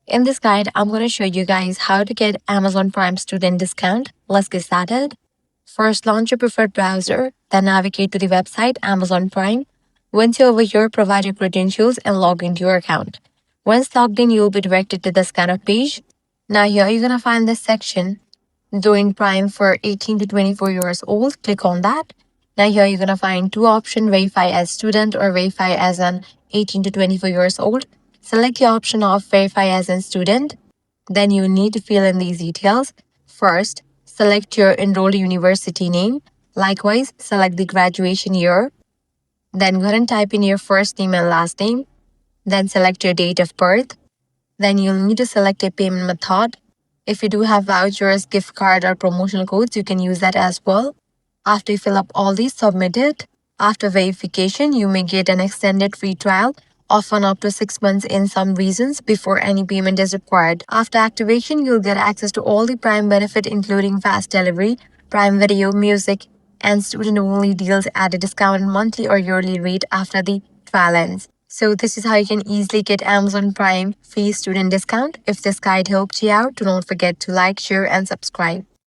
In this guide, I'm going to show you guys how to get Amazon Prime student discount. Let's get started. First, launch your preferred browser, then navigate to the website Amazon Prime. Once you're over here, provide your credentials and log into your account. Once logged in, you'll be directed to the signup page. Now here you're going to find this section, Join Prime for 18 to 24 years old. Click on that. Now here you're going to find two options, verify as student or verify as an 18 to 24 years old. Select the option of verify as a student. Then you need to fill in these details. First, select your enrolled university name. Likewise, select the graduation year. Then go ahead and type in your first name and last name. Then select your date of birth. Then you'll need to select a payment method. If you do have vouchers, gift card, or promotional codes, you can use that as well. After you fill up all these, submit it. After verification, you may get an extended free trial, often up to 6 months in some regions before any payment is required. After activation, you'll get access to all the Prime benefit including fast delivery, Prime Video, music, and student-only deals at a discounted monthly or yearly rate after the trial ends. So this is how you can easily get Amazon Prime free student discount. If this guide helped you out, do not forget to like, share, and subscribe.